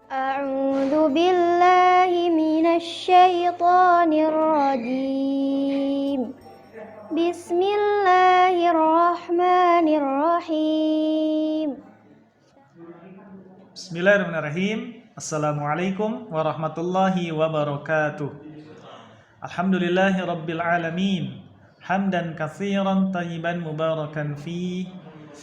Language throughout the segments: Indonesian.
أعوذ بالله من الشيطان الرجيم. بسم الله الرحمن الرحيم. Bismillahirrahmanirrahim. Assalamualaikum warahmatullahi wabarakatuh. Alhamdulillahi rabbil alamin. Hamdan katsiran tayyiban mubarakan fi.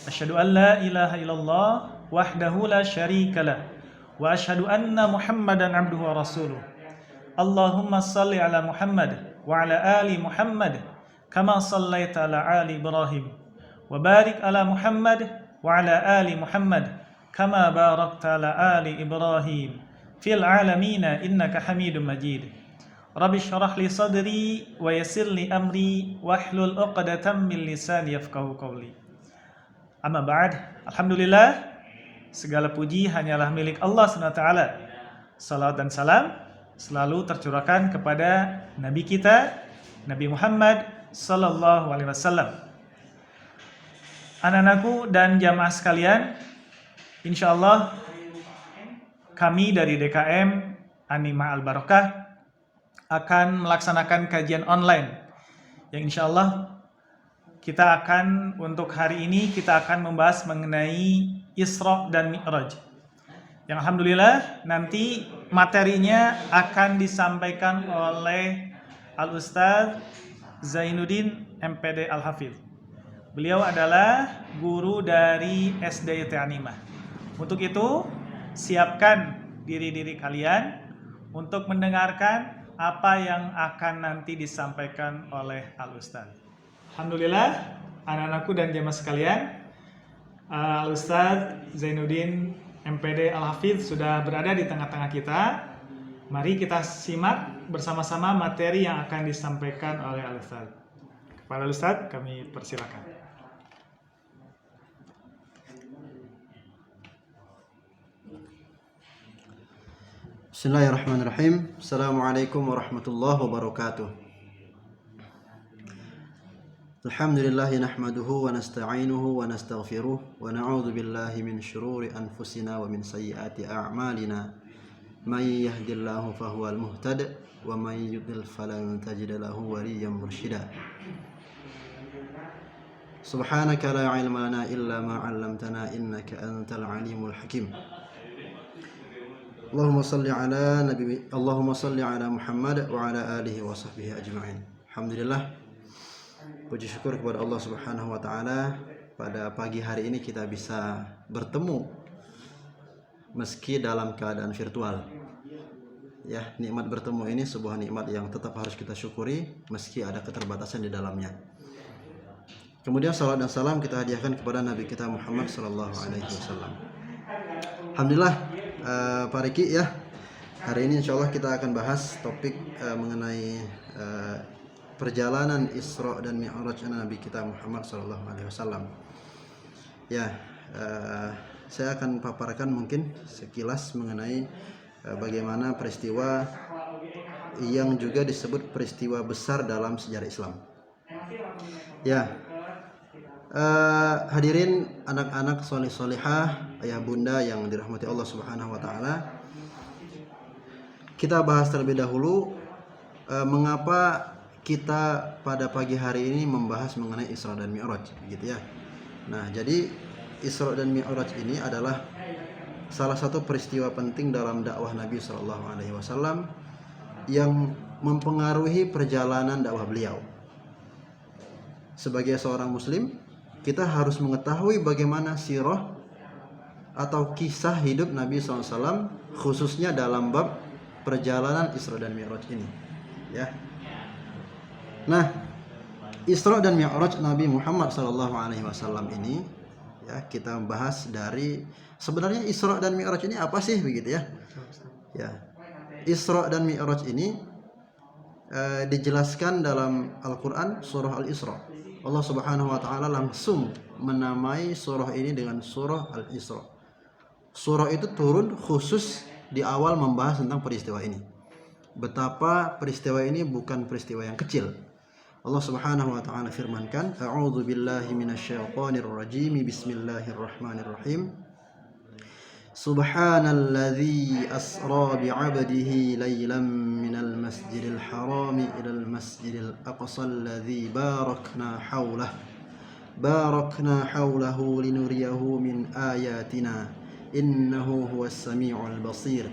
Asyhadu an la ilaha illallah wahdahu la syarikalah. Wa asyhadu anna Muhammadan abduhu wa rasuluh. Allahumma salli ala Muhammad wa ala ali Muhammad kama sallaita ala ali Ibrahim. Wa barik ala Muhammad wa ala ali Muhammad kama barakta ala ali Ibrahim fil alamina innaka Hamidum Majid. Rabbi shrah li sadri wa yassir li amri wahlul 'uqdatam min lisani yafqahu qawli. Amma ba'd. Alhamdulillah, segala puji hanyalah milik Allah SWT. Salat dan salam selalu tercurahkan kepada Nabi kita, Nabi Muhammad sallallahu alaihi wasallam. Anak-anakku dan jamaah sekalian, insyaallah kami dari DKM Anima Al-Barakah akan melaksanakan kajian online yang insyaallah kita akan untuk hari ini kita akan membahas mengenai Isra dan Mi'raj. Yang alhamdulillah nanti materinya akan disampaikan oleh Al-Ustaz Zainuddin MPD Al-Hafidh. Beliau adalah guru dari SDIT Animah. Untuk itu, siapkan diri-diri kalian untuk mendengarkan apa yang akan nanti disampaikan oleh Al-Ustaz. Alhamdulillah, anak-anakku dan jamaah sekalian, Al-Ustaz Zainuddin MPD Al-Hafidh sudah berada di tengah-tengah kita. Mari kita simak bersama-sama materi yang akan disampaikan oleh Al-Ustaz. Kepada Al-Ustaz, kami persilakan. Bismillahirrahmanirrahim. Assalamualaikum warahmatullahi wabarakatuh. Alhamdulillahi nahmaduhu wa nasta'inuhu wa nastaghfiruh wa na'udzu billahi min syururi anfusina wa min sayyiati a'malina. May yahdihillahu fahuwal muhtad wa may yudlil falan tajida lahu waliyyan mursyida. Subhanaka la ilma lana illa ma 'allamtana innaka antal alimul hakim. Allahumma salli ala Muhammad wa ala alihi wa sahbihi ajma'in. Alhamdulillah, puji syukur kepada Allah Subhanahu wa taala, pada pagi hari ini kita bisa bertemu meski dalam keadaan virtual. Ya, nikmat bertemu ini sebuah nikmat yang tetap harus kita syukuri meski ada keterbatasan di dalamnya. Kemudian salat dan salam kita hadiahkan kepada Nabi kita Muhammad sallallahu alaihi wasallam. Alhamdulillah, Pak Riki ya, hari ini insya Allah kita akan bahas topik mengenai perjalanan Isra dan Mi'raj Nabi kita Muhammad sallallahu alaihi wasallam. Ya, saya akan paparkan mungkin sekilas mengenai bagaimana peristiwa yang juga disebut peristiwa besar dalam sejarah Islam. Ya, hadirin anak-anak soleh-solehah, ayah bunda yang dirahmati Allah Subhanahu wa taala. Kita bahas terlebih dahulu mengapa kita pada pagi hari ini membahas mengenai Isra dan Mi'raj, begitu ya. Nah, jadi Isra dan Mi'raj ini adalah salah satu peristiwa penting dalam dakwah Nabi sallallahu alaihi wasallam yang mempengaruhi perjalanan dakwah beliau. Sebagai seorang muslim, kita harus mengetahui bagaimana sirah atau kisah hidup Nabi SAW, khususnya dalam bab perjalanan Isra dan Mi'raj ini. Ya. Nah, Isra dan Mi'raj Nabi Muhammad SAW ini, ya, kita bahas dari sebenarnya Isra dan Mi'raj ini apa sih, begitu ya? Ya, Isra dan Mi'raj ini dijelaskan dalam Al-Quran surah Al-Isra. Allah Subhanahu wa taala langsung menamai surah ini dengan surah Al-Isra. Surah itu turun khusus di awal membahas tentang peristiwa ini. Betapa peristiwa ini bukan peristiwa yang kecil. Allah Subhanahu wa taala firmankan, "A'udzu billahi minasyaitonir rajim. Bismillahirrahmanirrahim. Subhanalladzi asra bi'abdihi laylan minal masjidil harami ilal masjidil aqsa alladzi barakna haulahu linuriyahu min ayatina innahu huwas sami'ul basir.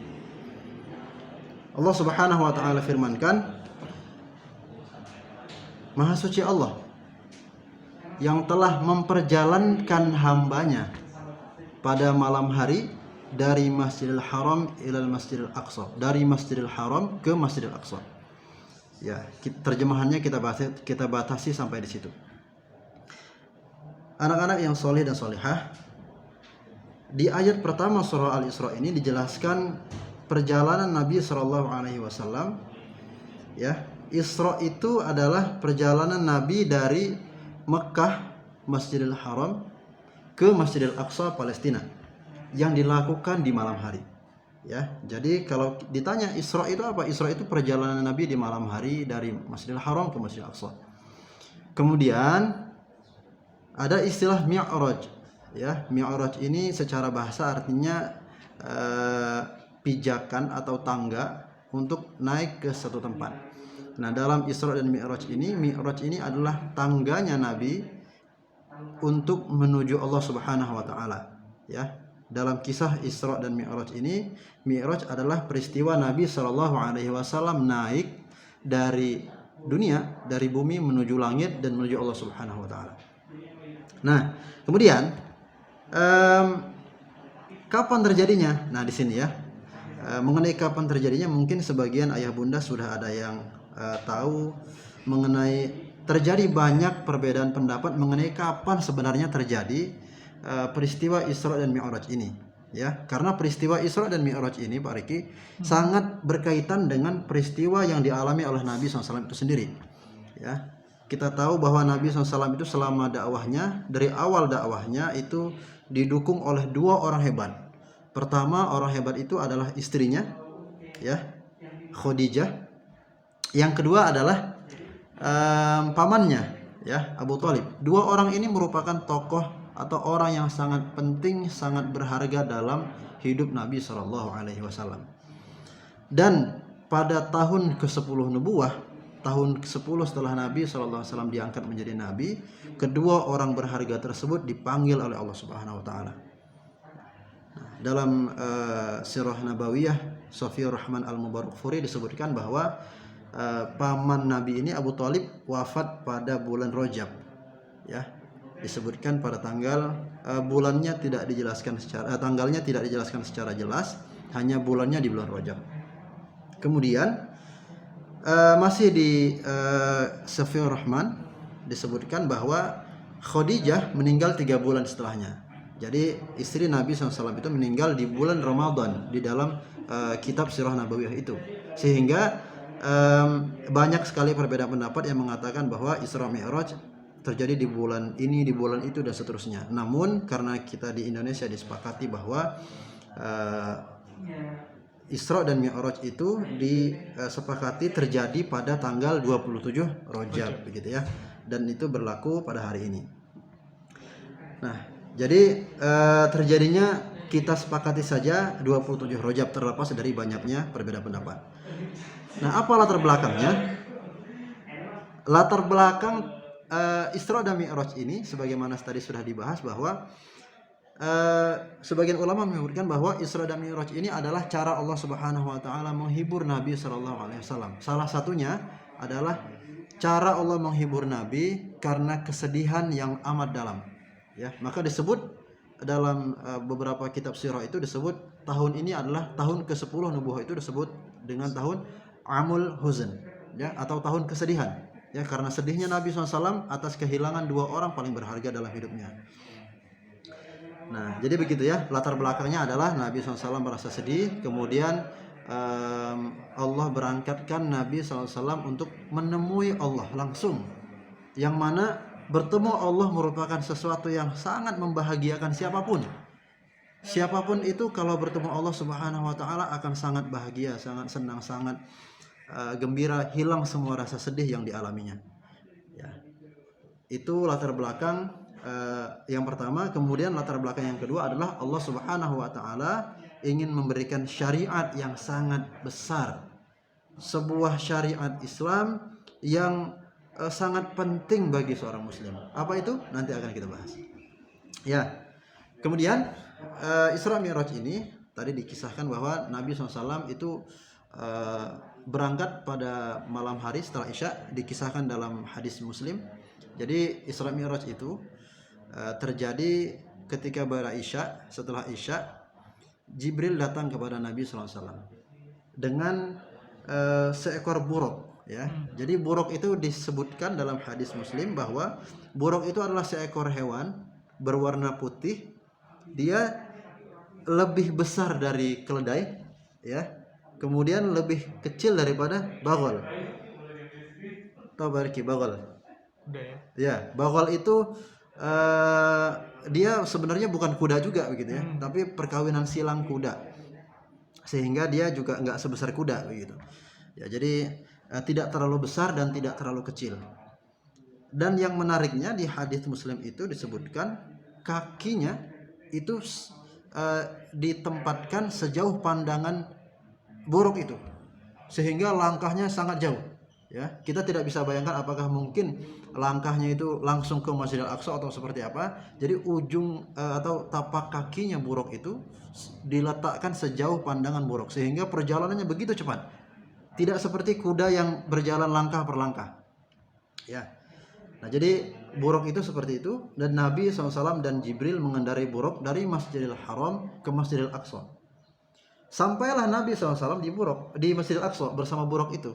Allah Subhanahu wa taala firmankan, Maha suci Allah yang telah memperjalankan hambanya pada malam hari dari Masjidil Haram ilal Masjidil Aqsa, dari Masjidil Haram ke Masjidil Aqsa. Ya, terjemahannya kita batasi sampai di situ. Anak-anak yang soleh dan solehah, di ayat pertama surah Al-Isra ini dijelaskan perjalanan Nabi Shallallahu Alaihi Wasallam. Ya, Isra itu adalah perjalanan Nabi dari Mekah Masjidil Haram ke Masjidil Aqsa Palestina yang dilakukan di malam hari. Ya, jadi kalau ditanya Isra itu apa? Isra itu perjalanan Nabi di malam hari dari Masjidil Haram ke Masjidil Aqsa. Kemudian ada istilah Mi'raj. Ya, Mi'raj ini secara bahasa artinya pijakan atau tangga untuk naik ke satu tempat. Nah, dalam Isra dan Mi'raj ini adalah tangganya Nabi untuk menuju Allah Subhanahu wa taala. Ya. Dalam kisah Isra dan Mi'raj ini, Mi'raj adalah peristiwa Nabi Shallallahu Alaihi Wasallam naik dari dunia, dari bumi menuju langit dan menuju Allah Subhanahu Wa Taala. Nah, kemudian kapan terjadinya? Nah, di sini ya, mengenai kapan terjadinya mungkin sebagian ayah bunda sudah ada yang tahu mengenai terjadi banyak perbedaan pendapat mengenai kapan sebenarnya terjadi peristiwa Isra dan Mi'raj ini, ya, karena peristiwa Isra dan Mi'raj ini, Pak Riki, sangat berkaitan dengan peristiwa yang dialami oleh Nabi SAW itu sendiri. Ya, kita tahu bahwa Nabi SAW itu selama dakwahnya, dari awal dakwahnya itu didukung oleh dua orang hebat. Pertama, orang hebat itu adalah istrinya, ya, Khadijah. Yang kedua adalah pamannya, ya, Abu Thalib. Dua orang ini merupakan tokoh atau orang yang sangat penting, sangat berharga dalam hidup Nabi Shallallahu Alaihi Wasallam. Dan pada tahun ke-10 nubuah, tahun ke-10 setelah Nabi Shallallahu Alaihi Wasallam diangkat menjadi Nabi, kedua orang berharga tersebut dipanggil oleh Allah Subhanahu Wa Taala. Dalam Sirah Nabawiyah Safiur Rahman Al-Mubarakfuri disebutkan bahwa paman Nabi ini Abu Thalib wafat pada bulan Rajab. Ya, disebutkan pada tanggal bulannya tidak dijelaskan secara tanggalnya tidak dijelaskan secara jelas, hanya bulannya di bulan Rajab. Kemudian masih di Safiur Rahman disebutkan bahwa Khadijah meninggal 3 bulan setelahnya. Jadi istri Nabi SAW itu meninggal di bulan Ramadan di dalam kitab Sirah Nabawiyah itu. Sehingga banyak sekali perbedaan pendapat yang mengatakan bahwa Isra Mi'raj terjadi di bulan ini, di bulan itu, dan seterusnya. Namun karena kita di Indonesia disepakati bahwa Isra dan Mi'raj itu disepakati terjadi pada tanggal 27 Rajab, begitu ya. Dan itu berlaku pada hari ini. Nah, jadi terjadinya kita sepakati saja 27 Rajab, terlepas dari banyaknya perbedaan pendapat. Nah, apa latar belakangnya? Latar belakang Isra dan Mi'raj ini, sebagaimana tadi sudah dibahas, bahwa sebagian ulama menyebutkan bahwa Isra dan Mi'raj ini adalah cara Allah Subhanahu Wa Taala menghibur Nabi Shallallahu Alaihi Wasallam. Salah satunya adalah cara Allah menghibur Nabi karena kesedihan yang amat dalam. Ya, maka disebut dalam beberapa kitab sirah itu disebut tahun ini adalah tahun ke-10 nubuah, itu disebut dengan tahun Amul Huzn, ya, atau tahun kesedihan. Ya, karena sedihnya Nabi SAW atas kehilangan 2 orang paling berharga dalam hidupnya. Nah, jadi begitu ya, latar belakangnya adalah Nabi SAW merasa sedih, kemudian Allah berangkatkan Nabi SAW untuk menemui Allah langsung, yang mana bertemu Allah merupakan sesuatu yang sangat membahagiakan siapapun. Siapapun itu kalau bertemu Allah Subhanahu Wa Taala akan sangat bahagia, sangat senang, sangat gembira, hilang semua rasa sedih yang dialaminya. Ya. Itu latar belakang yang pertama, kemudian latar belakang yang kedua adalah Allah Subhanahu wa taala ingin memberikan syariat yang sangat besar. Sebuah syariat Islam yang sangat penting bagi seorang muslim. Apa itu? Nanti akan kita bahas. Ya. Kemudian Isra Mi'raj ini tadi dikisahkan bahwa Nabi SAW itu berangkat pada malam hari setelah Isya, dikisahkan dalam hadis Muslim. Jadi Isra Mi'raj itu terjadi ketika bara Isya. Setelah Isya, Jibril datang kepada Nabi SAW dengan seekor buruk, ya. Jadi buruk itu disebutkan dalam hadis Muslim bahwa buruk itu adalah seekor hewan berwarna putih. Dia lebih besar dari keledai, ya. Kemudian lebih kecil daripada bagol. Tahu barki bagol? Udah ya. Ya, bagol itu dia sebenarnya bukan kuda juga begitu ya, tapi perkawinan silang kuda, sehingga dia juga nggak sebesar kuda begitu. Ya, jadi tidak terlalu besar dan tidak terlalu kecil. Dan yang menariknya di hadis Muslim itu disebutkan kakinya itu ditempatkan sejauh pandangan buruk itu, sehingga langkahnya sangat jauh. Ya, kita tidak bisa bayangkan apakah mungkin langkahnya itu langsung ke Masjidil Aqsa atau seperti apa. Jadi ujung atau tapak kakinya buruk itu diletakkan sejauh pandangan buruk, sehingga perjalanannya begitu cepat. Tidak seperti kuda yang berjalan langkah per langkah. Ya. Nah, jadi buruk itu seperti itu, dan Nabi SAW dan Jibril mengendarai buruk dari Masjidil Haram ke Masjidil Aqsa. Sampailah Nabi SAW di Masjidil Aqsa bersama buruk itu.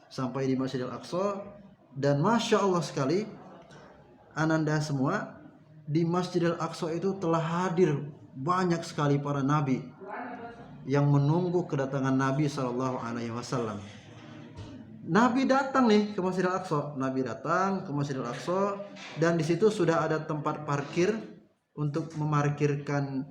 Sampai di Masjidil Aqsa, dan Masya Allah sekali, ananda semua, di Masjidil Aqsa itu telah hadir banyak sekali para nabi yang menunggu kedatangan Nabi SAW. Nabi datang nih ke Masjidil Aqsa. Nabi datang ke Masjidil Aqsa, dan di situ sudah ada tempat parkir untuk memarkirkan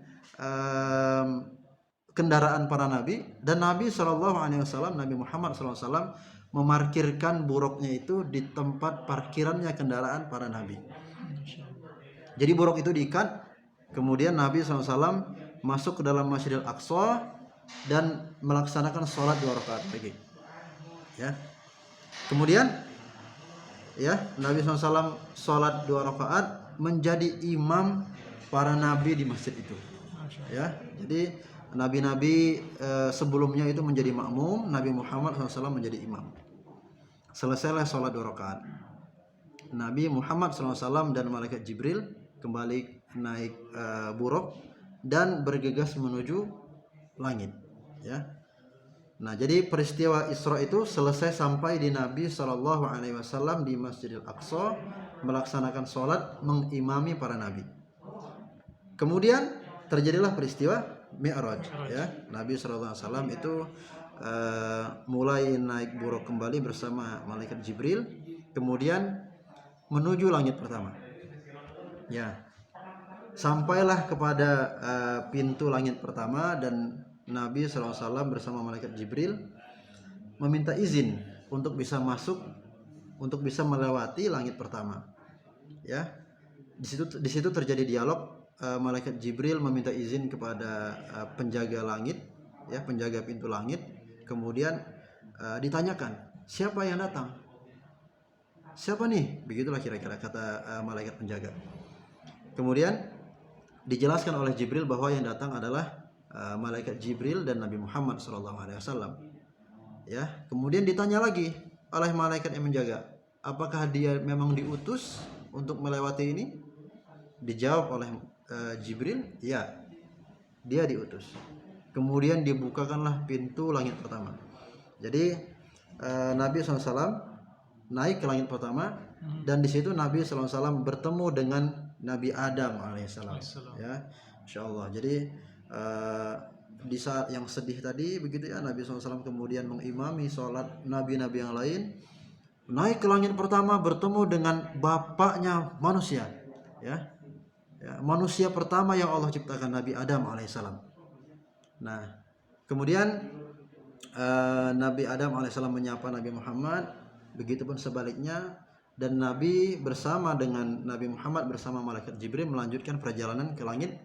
kendaraan para nabi. Dan Nabi SAW, Nabi Muhammad SAW memarkirkan buruknya itu di tempat parkirannya kendaraan para nabi. Jadi buruk itu diikat, kemudian Nabi SAW masuk ke dalam Masjidil Aqsa dan melaksanakan sholat 2 rakaat lagi. Ya. Kemudian ya, Nabi SAW sholat 2 rakaat menjadi imam para nabi di masjid itu. Ya, jadi nabi-nabi sebelumnya itu menjadi makmum, Nabi Muhammad SAW menjadi imam. Selesailah sholat 2 rakaat, Nabi Muhammad SAW dan malaikat Jibril kembali naik buruk dan bergegas menuju langit. Ya. Nah, jadi peristiwa Isra itu selesai sampai di Nabi SAW di Masjidil Aqsa melaksanakan sholat mengimami para nabi. Kemudian terjadilah peristiwa Mi'raj. Ya. Nabi SAW itu mulai naik buruk kembali bersama malaikat Jibril, kemudian menuju langit pertama. Ya, sampailah kepada pintu langit pertama, dan Nabi SAW bersama malaikat Jibril meminta izin untuk bisa masuk, untuk bisa melewati langit pertama. Ya, di situ terjadi dialog. Malaikat Jibril meminta izin kepada penjaga langit, ya, penjaga pintu langit. Kemudian ditanyakan, siapa yang datang? Siapa nih? Begitulah kira-kira kata malaikat penjaga. Kemudian dijelaskan oleh Jibril bahwa yang datang adalah malaikat Jibril dan Nabi Muhammad SAW. Ya, kemudian ditanya lagi oleh malaikat yang menjaga, apakah dia memang diutus untuk melewati ini? Dijawab oleh Jibril, ya, dia diutus. Kemudian dibukakanlah pintu langit pertama. Jadi Nabi SAW naik ke langit pertama, dan di situ Nabi SAW bertemu dengan Nabi Adam alaihissalam. Ya, Insya Allah. Jadi di saat yang sedih tadi begitu ya, Nabi SAW kemudian mengimami sholat nabi-nabi yang lain, naik ke langit pertama bertemu dengan bapaknya manusia. Ya, manusia pertama yang Allah ciptakan, Nabi Adam alaihissalam. Nah, kemudian Nabi Adam alaihissalam menyapa Nabi Muhammad, begitupun sebaliknya dan Nabi bersama dengan Nabi Muhammad bersama malaikat Jibril melanjutkan perjalanan ke langit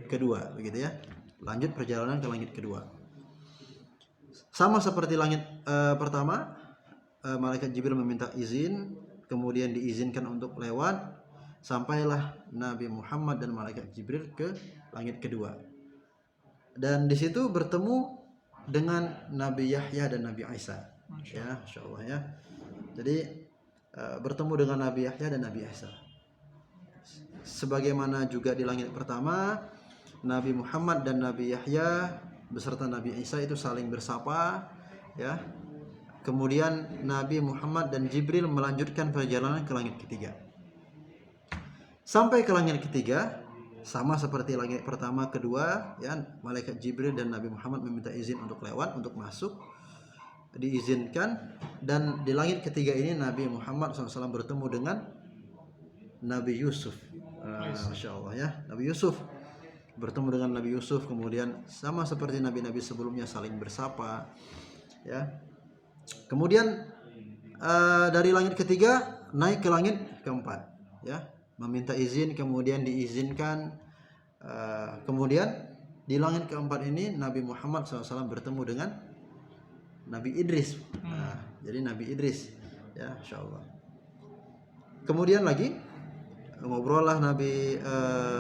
kedua, begitu ya. Lanjut perjalanan ke langit kedua. Sama seperti langit pertama, malaikat Jibril meminta izin, kemudian diizinkan untuk lewat, sampailah Nabi Muhammad dan malaikat Jibril ke langit kedua. Dan di situ bertemu dengan Nabi Yahya dan Nabi Isa. Ya, insyaallah ya. Jadi bertemu dengan Nabi Yahya dan Nabi Isa. Sebagaimana juga di langit pertama, Nabi Muhammad dan Nabi Yahya beserta Nabi Isa itu saling bersapa, ya. Kemudian Nabi Muhammad dan Jibril melanjutkan perjalanan ke langit ketiga. Sampai ke langit ketiga, sama seperti langit pertama, kedua, ya, malaikat Jibril dan Nabi Muhammad meminta izin untuk lewat, untuk masuk, diizinkan. Dan di langit ketiga ini Nabi Muhammad SAW bertemu dengan Nabi Yusuf. Masya Allah ya, Nabi Yusuf bertemu dengan Nabi Yusuf, kemudian sama seperti nabi-nabi sebelumnya saling bersapa, ya. Kemudian dari langit ketiga naik ke langit keempat, ya, meminta izin, kemudian diizinkan. Kemudian di langit keempat ini Nabi Muhammad SAW bertemu dengan Nabi Idris. Jadi Nabi Idris, ya, Insya Allah. Kemudian lagi ngobrollah Nabi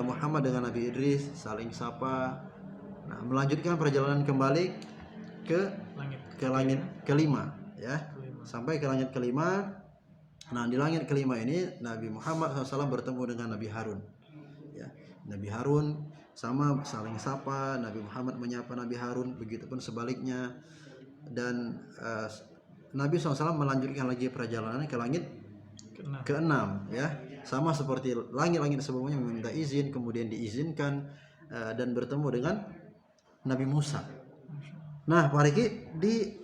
Muhammad dengan Nabi Idris, saling sapa. Nah, melanjutkan perjalanan kembali ke langit kelima, ya, sampai ke langit kelima. Nah, di langit kelima ini Nabi Muhammad SAW bertemu dengan Nabi Harun, ya. Nabi Harun sama saling sapa, Nabi Muhammad menyapa Nabi Harun, begitupun sebaliknya. Dan Nabi SAW melanjutkan lagi perjalanan ke langit keenam, ya, sama seperti langit-langit sebelumnya, meminta izin, kemudian diizinkan, dan bertemu dengan Nabi Musa. Nah, Pak Riki, di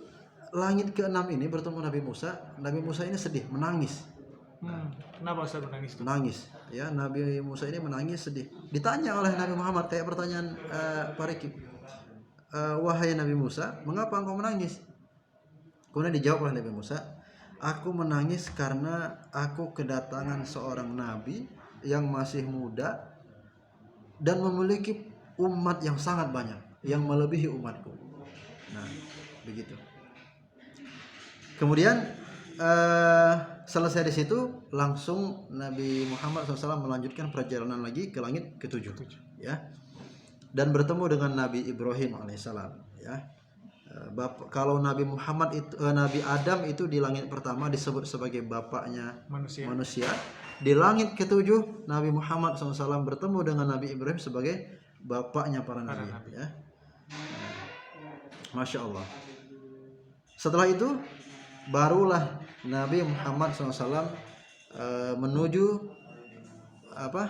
langit keenam ini bertemu Nabi Musa. Nabi Musa ini sedih, menangis. Kenapa Ustaz menangis? Menangis, ya, Nabi Musa ini menangis, sedih. Ditanya oleh Nabi Muhammad kayak pertanyaan Pak Riki, wahai Nabi Musa, mengapa engkau menangis? Kemudian dijawab oleh Nabi Musa, aku menangis karena aku kedatangan seorang nabi yang masih muda dan memiliki umat yang sangat banyak, yang melebihi umatku. Nah, begitu. Kemudian selesai di situ, langsung Nabi Muhammad SAW melanjutkan perjalanan lagi ke langit ketujuh, ya, dan bertemu dengan Nabi Ibrahim alaihissalam, ya. Kalau Nabi Muhammad itu, Nabi Adam itu di langit pertama disebut sebagai bapaknya manusia. Di langit ketujuh Nabi Muhammad SAW bertemu dengan Nabi Ibrahim sebagai bapaknya para nabi, ya. Masya Allah. Setelah itu barulah Nabi Muhammad SAW menuju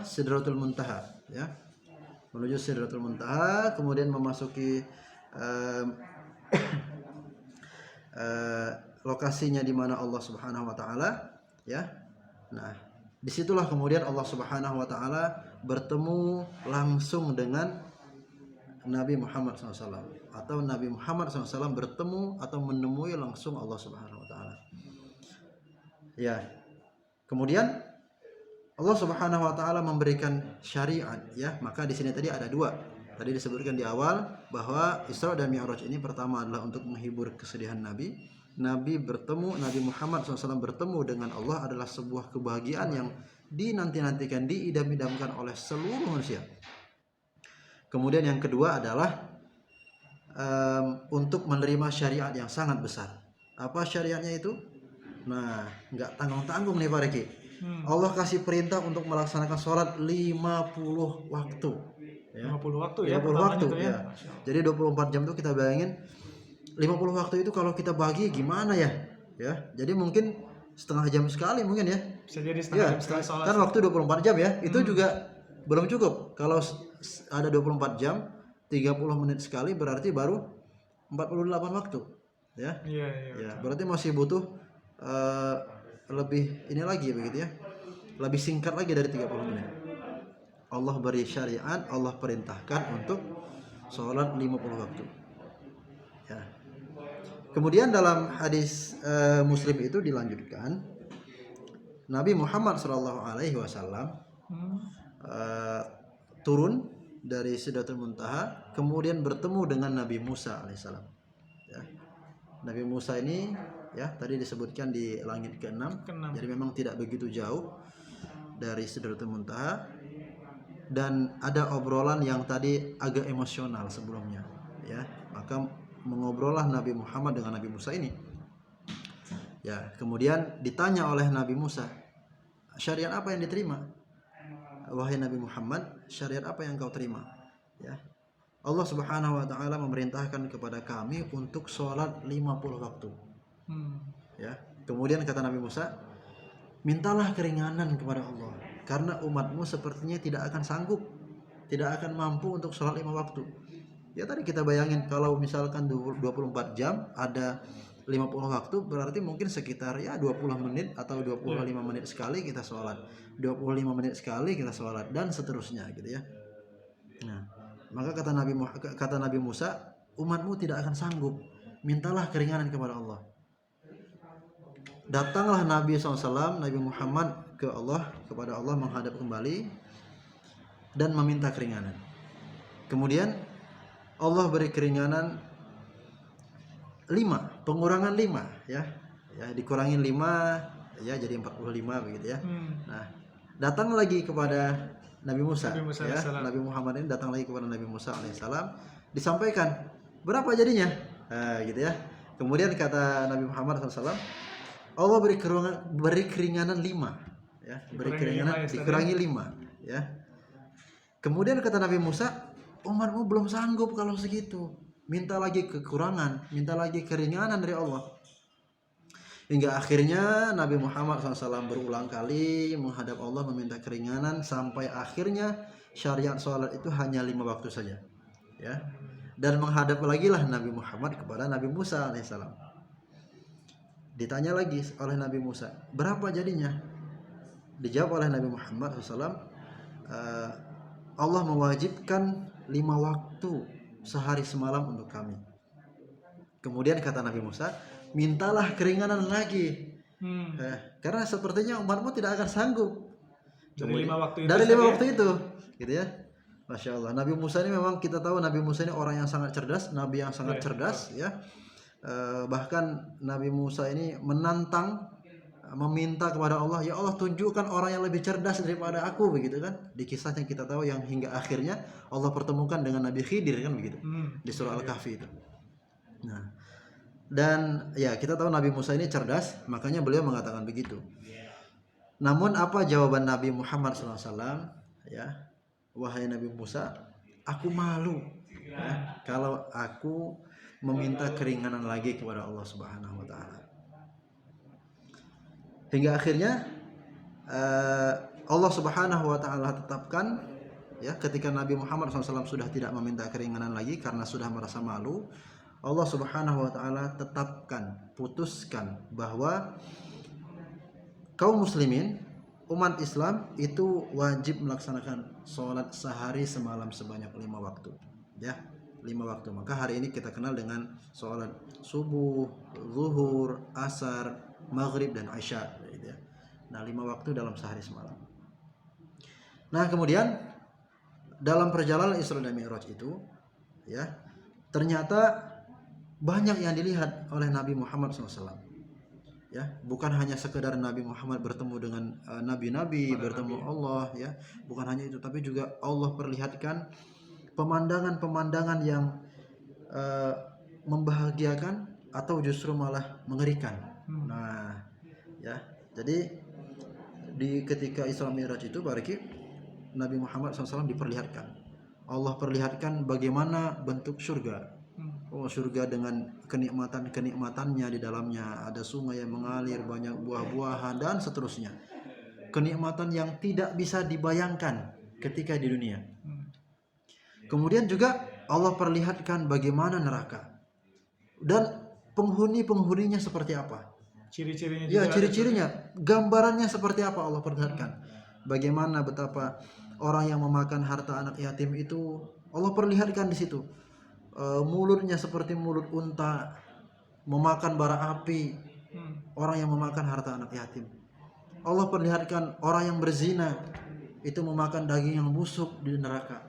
Sidratul Muntaha, ya, menuju Sidratul Muntaha, kemudian memasuki lokasinya di mana Allah Subhanahu wa taala, ya. Nah, disitulah kemudian Allah Subhanahu wa taala bertemu langsung dengan Nabi Muhammad SAW, atau Nabi Muhammad SAW bertemu atau menemui langsung Allah Subhanahu wa taala. Ya. Kemudian Allah Subhanahu wa taala memberikan syariat, ya. Maka di sini tadi ada dua. Tadi disebutkan di awal bahwa Isra dan Mi'raj ini pertama adalah untuk menghibur kesedihan Nabi. Nabi Muhammad SAW bertemu dengan Allah adalah sebuah kebahagiaan yang dinanti-nantikan, diidam-idamkan oleh seluruh manusia. Kemudian yang kedua adalah untuk menerima syariat yang sangat besar. Apa syariatnya itu? Nah, nggak tanggung-tanggung nih Pak Riki. Allah kasih perintah untuk melaksanakan sholat 50 waktu. Ya. 50 waktu ya. 50 waktu ya. Jadi 24 jam itu kita bayangin 50 waktu itu kalau kita bagi gimana ya? Ya. Jadi mungkin setengah jam sekali mungkin ya. Bisa jadi setengah jam sekali sholat. Kan waktu 24 jam ya. Itu juga belum cukup. Kalau ada 24 jam, 30 menit sekali berarti baru 48 waktu. Ya. Iya. Ya, berarti masih butuh lebih ini lagi begitu ya. Lebih singkat lagi dari 30 menit. Allah beri syariat, Allah perintahkan untuk sholat 50 waktu. Ya. Kemudian dalam hadis Muslim itu dilanjutkan Nabi Muhammad SAW turun dari Sidratul Muntaha, kemudian bertemu dengan Nabi Musa alaihissalam. Ya. Nabi Musa ini ya tadi disebutkan di langit ke-6, jadi memang tidak begitu jauh dari Sidratul Muntaha, dan ada obrolan yang tadi agak emosional sebelumnya. Ya, maka mengobrollah Nabi Muhammad dengan Nabi Musa ini. Ya, kemudian ditanya oleh Nabi Musa, syariat apa yang diterima? Wahai Nabi Muhammad, syariat apa yang kau terima? Ya. Allah Subhanahu wa taala memerintahkan kepada kami untuk sholat 50 waktu. Ya. Kemudian kata Nabi Musa, mintalah keringanan kepada Allah, karena umatmu sepertinya tidak akan sanggup, tidak akan mampu untuk sholat 5 waktu. Ya tadi kita bayangin kalau misalkan 24 jam ada 50 waktu, berarti mungkin sekitar ya 20 menit atau 25 menit sekali kita sholat, 25 menit sekali kita sholat, dan seterusnya gitu ya. Nah, maka kata Nabi Musa, umatmu tidak akan sanggup, mintalah keringanan kepada Allah. Datanglah Nabi SAW, Nabi Muhammad kepada Allah menghadap kembali dan meminta keringanan. Kemudian Allah beri keringanan 5, pengurangan 5 ya. Ya, dikurangin 5 ya jadi 45 begitu ya. Nah, datang lagi kepada Nabi Musa ya. Nabi Muhammad ini datang lagi kepada Nabi Musa alaihissalam, disampaikan berapa jadinya. Gitu ya. Kemudian kata Nabi Muhammad SAW, Allah beri keringanan 5 ya, dikurangi 5 ya. Kemudian kata Nabi Musa, umatmu belum sanggup kalau segitu, minta lagi kekurangan, minta lagi keringanan dari Allah. Hingga akhirnya Nabi Muhammad SAW berulang kali menghadap Allah meminta keringanan, sampai akhirnya syariat sholat itu hanya 5 waktu saja ya. Dan menghadap lagi lah Nabi Muhammad kepada Nabi Musa alaihissalam. Ditanya lagi oleh Nabi Musa, berapa jadinya? Dijawab oleh Nabi Muhammad SAW, Allah mewajibkan 5 waktu sehari semalam untuk kami. Kemudian kata Nabi Musa, mintalah keringanan lagi. Karena sepertinya umatmu tidak akan sanggup dari 5 waktu itu gitu ya. Masya Allah, Nabi Musa ini memang kita tahu Nabi Musa ini orang yang sangat cerdas, Nabi yang sangat cerdas ya. Bahkan Nabi Musa ini menantang, meminta kepada Allah, ya Allah tunjukkan orang yang lebih cerdas daripada aku begitu kan. Di kisahnya kita tahu yang hingga akhirnya Allah pertemukan dengan Nabi Khidir kan begitu di surah Al-Kahfi itu. Nah, dan ya kita tahu Nabi Musa ini cerdas, makanya beliau mengatakan begitu. Namun apa jawaban Nabi Muhammad SAW ya, wahai Nabi Musa, aku malu ya, kalau aku meminta keringanan lagi kepada Allah Subhanahu wa taala. Hingga akhirnya Allah Subhanahu wa taala tetapkan ya, ketika Nabi Muhammad SAW sudah tidak meminta keringanan lagi karena sudah merasa malu, Allah Subhanahu wa taala tetapkan, putuskan bahwa kaum muslimin, umat Islam itu wajib melaksanakan sholat sehari semalam sebanyak 5 waktu ya. 5 waktu. Maka hari ini kita kenal dengan sholat subuh, zuhur, asar, maghrib, dan isya gitu ya. Nah 5 waktu dalam sehari semalam. Nah kemudian dalam perjalanan Isra dan Mi'raj itu ya, ternyata banyak yang dilihat oleh Nabi Muhammad SAW ya. Bukan hanya sekedar Nabi Muhammad bertemu dengan nabi-nabi, bertemu Allah ya, bukan hanya itu, tapi juga Allah perlihatkan pemandangan-pemandangan yang membahagiakan atau justru malah mengerikan. Nah, ya. Jadi ketika Isra Mi'raj itu bariki Nabi Muhammad SAW diperlihatkan. Allah perlihatkan bagaimana bentuk surga. Oh, surga dengan kenikmatan-kenikmatannya di dalamnya, ada sungai yang mengalir, banyak buah-buahan dan seterusnya. Kenikmatan yang tidak bisa dibayangkan ketika di dunia. Kemudian juga Allah perlihatkan bagaimana neraka dan penghuni-penghuninya seperti apa. Ciri-cirinya ya, ciri-cirinya, gambarannya seperti apa Allah perlihatkan. Bagaimana betapa orang yang memakan harta anak yatim itu Allah perlihatkan di situ. Mulutnya seperti mulut unta, memakan bara api. Orang yang memakan harta anak yatim. Allah perlihatkan orang yang berzina itu memakan daging yang busuk di neraka.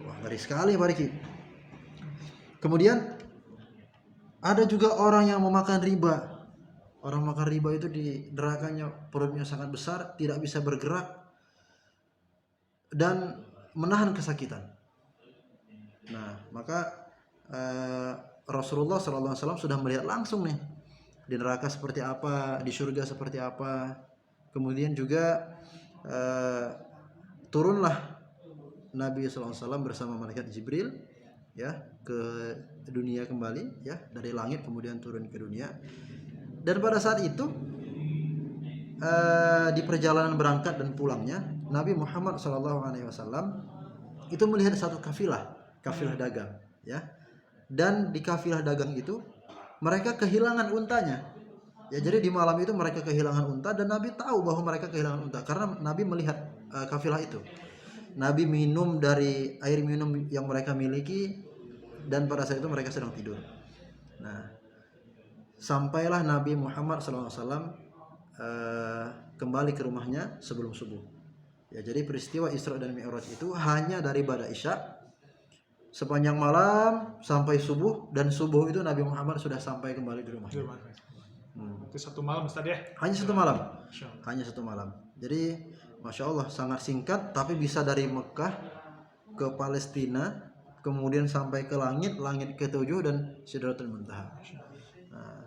Wah, ngeri sekali Bariki. Kemudian ada juga orang yang memakan riba. Orang makan riba itu di nerakanya perutnya sangat besar, tidak bisa bergerak dan menahan kesakitan. Nah, maka Rasulullah SAW sudah melihat langsung nih di neraka seperti apa, di surga seperti apa. Kemudian juga turunlah Nabi SAW bersama malaikat Jibril ya ke dunia kembali ya, dari langit kemudian turun ke dunia. Dan pada saat itu di perjalanan berangkat dan pulangnya Nabi Muhammad SAW itu melihat satu kafilah dagang ya. Dan di kafilah dagang itu mereka kehilangan untanya. Ya, jadi di malam itu mereka kehilangan unta dan Nabi tahu bahwa mereka kehilangan unta karena Nabi melihat kafilah itu. Nabi minum dari air minum yang mereka miliki dan pada saat itu mereka sedang tidur. Nah, sampailah Nabi Muhammad SAW kembali ke rumahnya sebelum subuh. Ya, jadi peristiwa Isra dan Mi'raj itu hanya dari ba'da Isya sepanjang malam sampai subuh, dan subuh itu Nabi Muhammad sudah sampai kembali di rumahnya. Itu satu malam Ustaz ya? Hanya satu malam. Hanya satu malam. Jadi Masya Allah sangat singkat, tapi bisa dari Mekah ke Palestina, kemudian sampai ke langit ke-7 dan Sidratul Muntaha. Nah,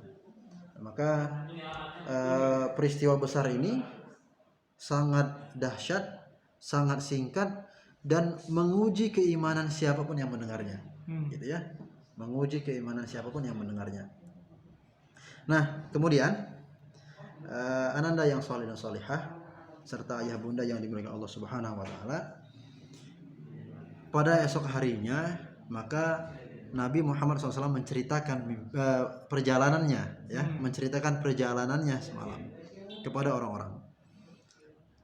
maka peristiwa besar ini sangat dahsyat, sangat singkat, dan menguji keimanan siapapun yang mendengarnya, gitu ya, menguji keimanan siapapun yang mendengarnya. Nah, kemudian ananda yang salih dan salihah serta ayah bunda yang dimuliakan Allah Subhanahu wa taala, pada esok harinya maka Nabi Muhammad SAW menceritakan perjalanannya ya, menceritakan perjalanannya semalam kepada orang-orang.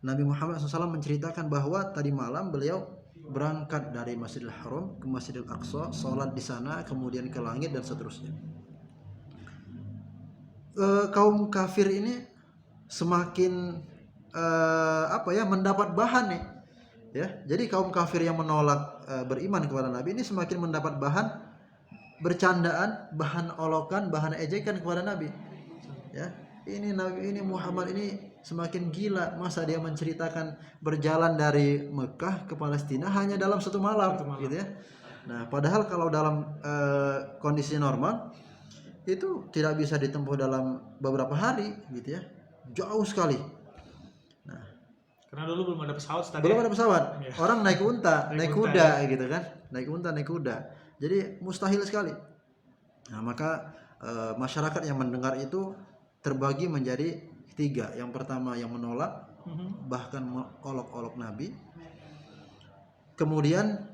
Nabi Muhammad SAW menceritakan bahwa tadi malam beliau berangkat dari Masjidil Haram ke Masjidil Aqsa, sholat di sana, kemudian ke langit dan seterusnya. Kaum kafir ini semakin mendapat bahan nih, ya. Jadi kaum kafir yang menolak beriman kepada Nabi ini semakin mendapat bahan bercandaan, bahan olokan, bahan ejekan kepada Nabi. Ya, ini Nabi ini Muhammad ini semakin gila, masa dia menceritakan berjalan dari Mekah ke Palestina hanya dalam satu malam, gitu ya. Nah, padahal kalau dalam kondisi normal itu tidak bisa ditempuh dalam beberapa hari, gitu ya, jauh sekali. Nah, karena dulu belum ada pesawat tadi. Belum ada pesawat, ya. Orang naik unta, naik kuda, ya. Gitu kan, naik unta, naik kuda. Jadi mustahil sekali. Nah, maka masyarakat yang mendengar itu terbagi menjadi 3. Yang pertama yang menolak, bahkan mengolok-olok Nabi. Kemudian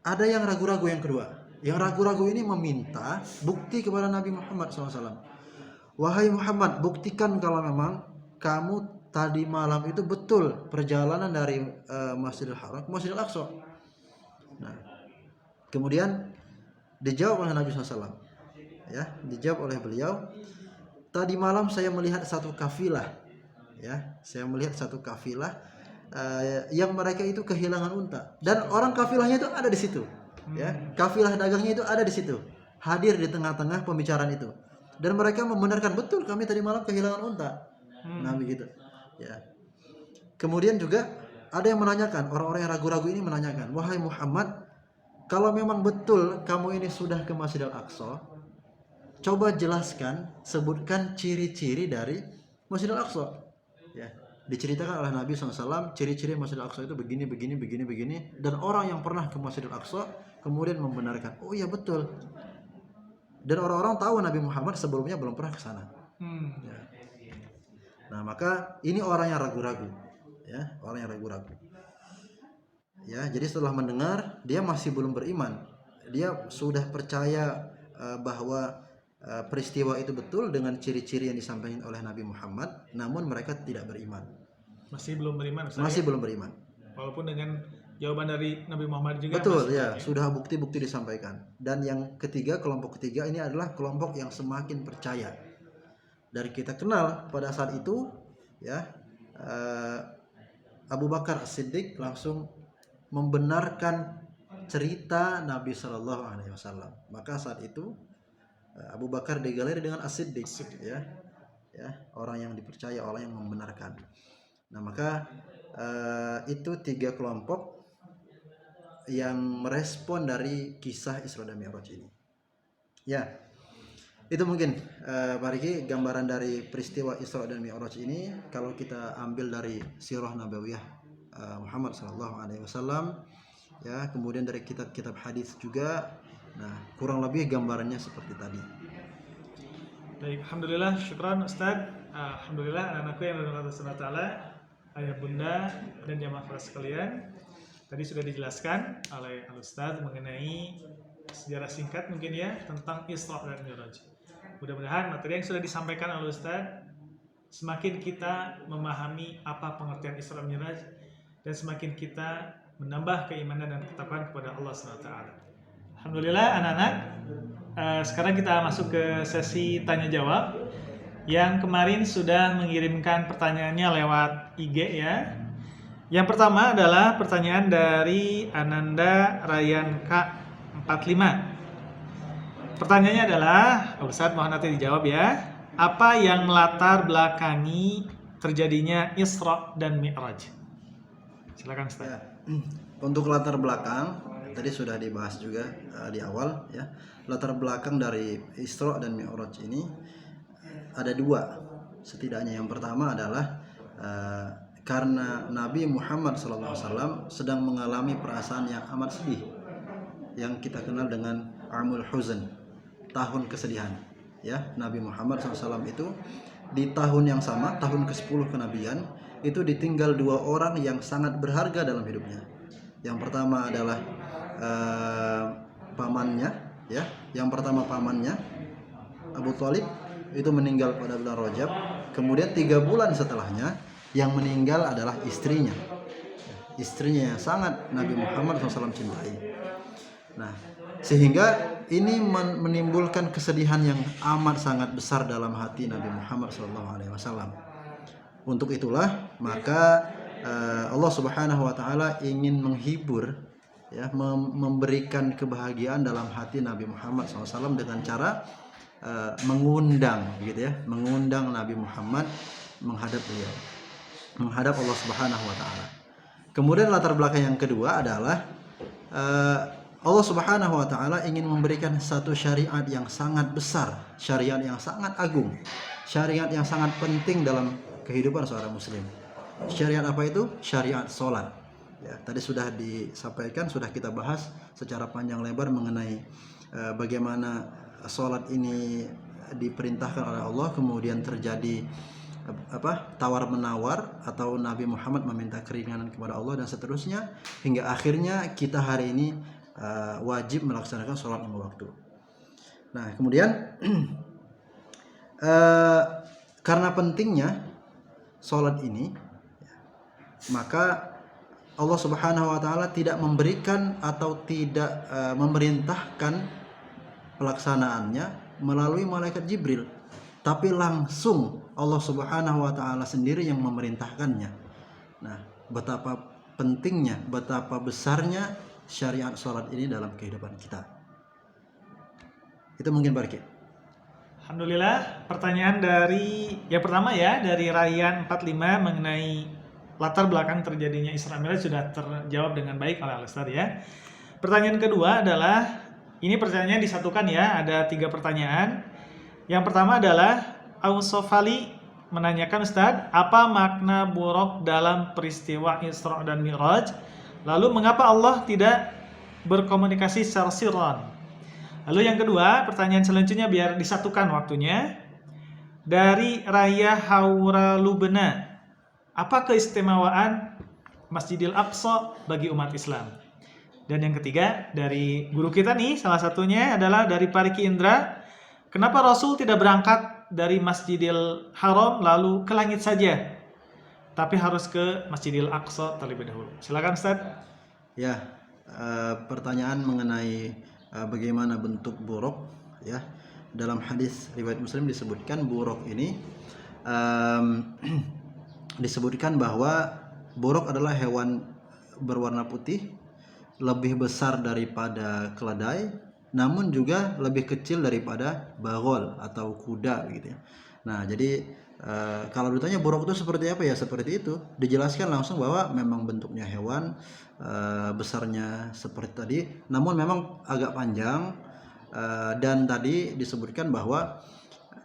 ada yang ragu-ragu yang kedua. Yang ragu-ragu ini meminta bukti kepada Nabi Muhammad SAW. Wahai Muhammad, buktikan kalau memang kamu tadi malam itu betul perjalanan dari Masjidil Haram ke Masjidil Aqsa. Nah, kemudian dijawab oleh Nabi SAW. Ya, dijawab oleh beliau. Tadi malam saya melihat satu kafilah, ya, saya melihat satu kafilah yang mereka itu kehilangan unta, dan orang kafilahnya itu ada di situ, ya, kafilah dagangnya itu ada di situ, hadir di tengah-tengah pembicaraan itu, dan mereka membenarkan betul kami tadi malam kehilangan unta, nah begitu, ya. Kemudian juga ada yang menanyakan, orang-orang yang ragu-ragu ini menanyakan, wahai Muhammad, kalau memang betul kamu ini sudah ke Masjidil Aqsa, coba jelaskan, sebutkan ciri-ciri dari Masjidil Aqsa. Ya, diceritakan oleh Nabi SAW ciri-ciri Masjidil Aqsa itu begini. Dan orang yang pernah ke Masjidil Aqsa kemudian membenarkan, oh iya betul. Dan orang-orang tahu Nabi Muhammad sebelumnya belum pernah ke sana. Ya. Nah, maka ini orang yang ragu-ragu, ya, orang yang ragu-ragu. Ya, jadi setelah mendengar dia masih belum beriman. Dia sudah percaya bahwa peristiwa itu betul dengan ciri-ciri yang disampaikan oleh Nabi Muhammad, namun mereka tidak beriman. Masih belum beriman, Ustaz, masih belum beriman. Walaupun dengan jawaban dari Nabi Muhammad juga. Betul, ya, sudah bukti-bukti disampaikan. Dan yang ketiga, kelompok ketiga ini adalah kelompok yang semakin percaya. Dari kita kenal pada saat itu ya, Abu Bakar As-Siddiq langsung membenarkan cerita Nabi Shallallahu Alaihi Wasallam. Maka saat itu Abu Bakar digelar dengan As-Siddiq, ya, orang yang dipercaya, orang yang membenarkan. Nah, maka itu 3 kelompok yang merespon dari kisah Isra dan Mi'raj ini. Ya, itu mungkin Pak Riki gambaran dari peristiwa Isra dan Mi'raj ini. Kalau kita ambil dari Sirah Nabawiyah Muhammad SAW, ya, kemudian dari kitab-kitab hadis juga. Nah, kurang lebih gambarannya seperti tadi. Baik, alhamdulillah, syukran Ustaz. Alhamdulillah anak-anakku yang dirahmati Allah Taala, ayah bunda dan jamaah sekalian. Tadi sudah dijelaskan oleh Al-Ustaz mengenai sejarah singkat mungkin ya tentang Isra dan Mi'raj. Mudah-mudahan materi yang sudah disampaikan oleh Ustaz semakin kita memahami apa pengertian Isra dan Mi'raj dan semakin kita menambah keimanan dan ketakwaan kepada Allah SWT. Alhamdulillah anak-anak, sekarang kita masuk ke sesi tanya jawab. Yang kemarin sudah mengirimkan pertanyaannya lewat IG ya. Yang pertama adalah pertanyaan dari Ananda Rayan K45. Pertanyaannya adalah, Ustaz mohon nanti dijawab ya. Apa yang melatar belakangi terjadinya Isra dan Mi'raj? Silakan Ustaz. Ya, untuk latar belakang tadi sudah dibahas juga di awal ya. Latar belakang dari Isra dan Mi'raj ini ada 2 setidaknya. Yang pertama adalah karena Nabi Muhammad SAW sedang mengalami perasaan yang amat sedih, yang kita kenal dengan Amul Huzn, tahun kesedihan. Ya, Nabi Muhammad SAW itu di tahun yang sama, tahun ke-10 kenabian, itu ditinggal 2 orang yang sangat berharga dalam hidupnya. Yang pertama adalah pamannya, ya. Yang pertama pamannya Abu Thalib itu meninggal pada bulan Rajab. Kemudian 3 bulan setelahnya yang meninggal adalah istrinya yang sangat Nabi Muhammad SAW cintai. Nah, sehingga ini menimbulkan kesedihan yang amat sangat besar dalam hati Nabi Muhammad SAW. Untuk itulah maka Allah Subhanahu Wa Taala ingin menghibur, ya, memberikan kebahagiaan dalam hati Nabi Muhammad SAW dengan cara mengundang, gitu ya, mengundang Nabi Muhammad menghadap beliau, menghadap Allah Subhanahu Wa Taala. Kemudian latar belakang yang kedua adalah Allah Subhanahu Wa Taala ingin memberikan satu syariat yang sangat besar, syariat yang sangat agung, syariat yang sangat penting dalam kehidupan seorang muslim. Syariat apa itu? Syariat sholat. Ya, tadi sudah disampaikan, sudah kita bahas secara panjang lebar mengenai bagaimana sholat ini diperintahkan oleh Allah, kemudian terjadi tawar menawar atau Nabi Muhammad meminta keringanan kepada Allah dan seterusnya, hingga akhirnya kita hari ini wajib melaksanakan sholat 5 waktu. Nah, kemudian karena pentingnya sholat ini, maka Allah Subhanahu Wa Taala tidak memberikan atau tidak memerintahkan pelaksanaannya melalui malaikat Jibril, tapi langsung Allah Subhanahu Wa Taala sendiri yang memerintahkannya. Nah, betapa pentingnya, betapa besarnya syariat sholat ini dalam kehidupan kita. Itu mungkin Pak Riki. Alhamdulillah, pertanyaan dari yang pertama ya, dari Ryan 45 mengenai latar belakang terjadinya Isra Mi'raj sudah terjawab dengan baik oleh Al-Ustaz ya. Pertanyaan kedua adalah, ini pertanyaannya disatukan ya, ada 3 pertanyaan. Yang pertama adalah Ausofali menanyakan, Ustaz, apa makna buraq dalam peristiwa Isra dan Mi'raj? Lalu mengapa Allah tidak berkomunikasi secara sirran? Lalu yang kedua, pertanyaan selanjutnya biar disatukan waktunya. Dari Raya Haura Lubna, apa keistimewaan Masjidil Aqsa bagi umat Islam? Dan yang ketiga, dari guru kita nih, salah satunya adalah dari Pak Riki Indra, kenapa Rasul tidak berangkat dari Masjidil Haram lalu ke langit saja, tapi harus ke Masjidil Aqsa terlebih dahulu? Silakan Ustaz. Ya, pertanyaan mengenai bagaimana bentuk buraq, ya, dalam hadis riwayat Muslim disebutkan buraq ini disebutkan bahwa borok adalah hewan berwarna putih, lebih besar daripada keledai, namun juga lebih kecil daripada bagol atau kuda gitu ya. Nah, jadi kalau ditanya borok itu seperti apa ya, seperti itu. Dijelaskan langsung bahwa memang bentuknya hewan, besarnya seperti tadi, namun memang agak panjang, dan tadi disebutkan bahwa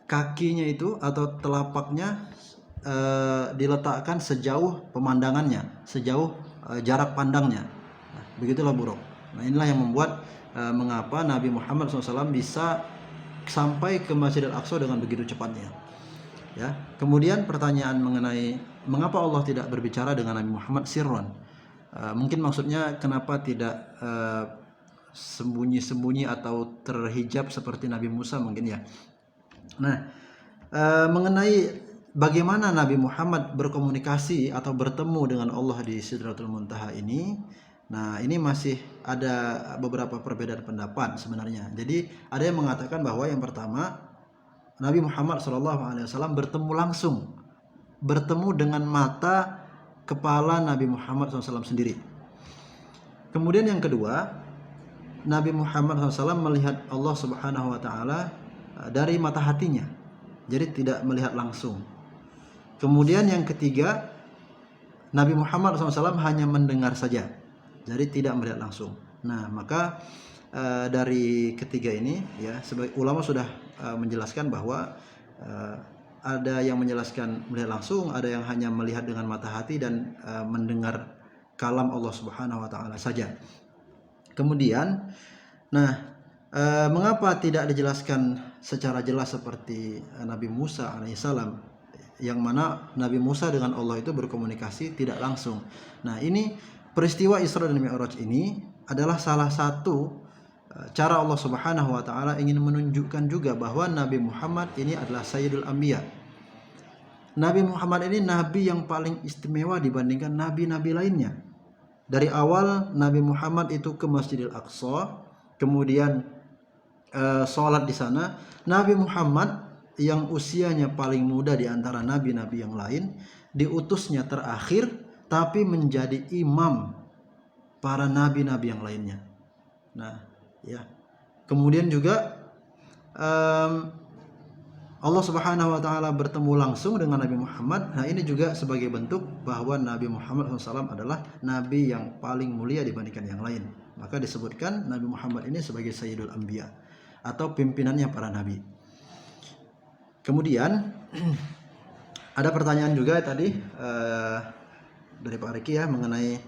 kakinya itu atau telapaknya diletakkan sejauh pemandangannya, sejauh jarak pandangnya. Nah, begitulah buruk. Nah, inilah yang membuat mengapa Nabi Muhammad SAW bisa sampai ke Masjidil Aqsa dengan begitu cepatnya. Ya. Kemudian pertanyaan mengenai mengapa Allah tidak berbicara dengan Nabi Muhammad sirron. Mungkin maksudnya kenapa tidak sembunyi-sembunyi atau terhijab seperti Nabi Musa mungkin ya. Nah, mengenai bagaimana Nabi Muhammad berkomunikasi atau bertemu dengan Allah di Sidratul Muntaha ini, nah ini masih ada beberapa perbedaan pendapat sebenarnya. Jadi ada yang mengatakan bahwa yang pertama Nabi Muhammad SAW bertemu langsung, bertemu dengan mata kepala Nabi Muhammad SAW sendiri. Kemudian yang kedua, Nabi Muhammad SAW melihat Allah Subhanahu Wa Taala dari mata hatinya, jadi tidak melihat langsung. Kemudian yang ketiga, Nabi Muhammad SAW hanya mendengar saja, jadi tidak melihat langsung. Nah, maka dari ketiga ini ya, sebagai ulama sudah menjelaskan bahwa ada yang menjelaskan melihat langsung, ada yang hanya melihat dengan mata hati dan mendengar kalam Allah Subhanahu Wa Taala saja. Kemudian, nah, mengapa tidak dijelaskan secara jelas seperti Nabi Musa alaihissalam, yang mana Nabi Musa dengan Allah itu berkomunikasi tidak langsung. Nah, ini peristiwa Isra dan Mi'raj ini adalah salah satu cara Allah Subhanahu Wa Taala ingin menunjukkan juga bahwa Nabi Muhammad ini adalah Sayyidul Anbiya. Nabi Muhammad ini nabi yang paling istimewa dibandingkan nabi-nabi lainnya. Dari awal Nabi Muhammad itu ke Masjidil Aqsa, kemudian sholat di sana. Nabi Muhammad yang usianya paling muda di antara nabi-nabi yang lain, diutusnya terakhir, tapi menjadi imam para nabi-nabi yang lainnya. Nah, ya. Kemudian juga Allah Subhanahu Wa Taala bertemu langsung dengan Nabi Muhammad. Nah, ini juga sebagai bentuk bahwa Nabi Muhammad SAW adalah nabi yang paling mulia dibandingkan yang lain. Maka disebutkan Nabi Muhammad ini sebagai Sayyidul Anbiya atau pimpinannya para nabi. Kemudian ada pertanyaan juga tadi dari Pak Riki ya mengenai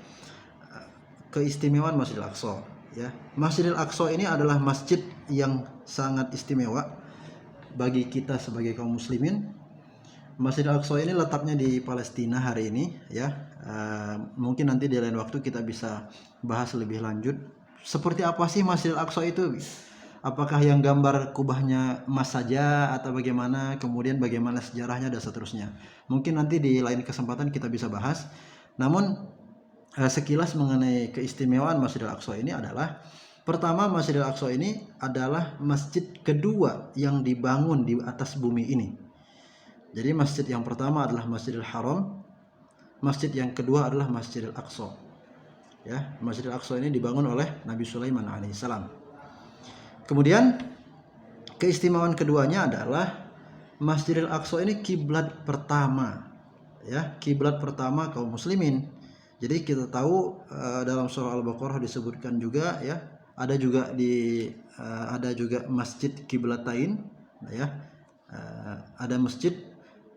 keistimewaan Masjidil Aqsa. Ya, Masjidil Aqsa ini adalah masjid yang sangat istimewa bagi kita sebagai kaum muslimin. Masjidil Aqsa ini letaknya di Palestina hari ini ya. Mungkin nanti di lain waktu kita bisa bahas lebih lanjut seperti apa sih Masjidil Aqsa itu. Apakah yang gambar kubahnya emas saja atau bagaimana, kemudian bagaimana sejarahnya dan seterusnya. Mungkin nanti di lain kesempatan kita bisa bahas. Namun sekilas mengenai keistimewaan Masjidil Aqsa ini adalah, pertama, Masjidil Aqsa ini adalah masjid kedua yang dibangun di atas bumi ini. Jadi masjid yang pertama adalah Masjidil Haram, masjid yang kedua adalah Masjidil Aqsa. Ya, Masjidil Aqsa ini dibangun oleh Nabi Sulaiman alaihissalam. Kemudian keistimewaan keduanya adalah Masjidil Aqsa ini kiblat pertama, ya, kiblat pertama kaum muslimin. Jadi kita tahu dalam surah Al-Baqarah disebutkan juga ya, ada juga masjid kiblatain, ya, ada masjid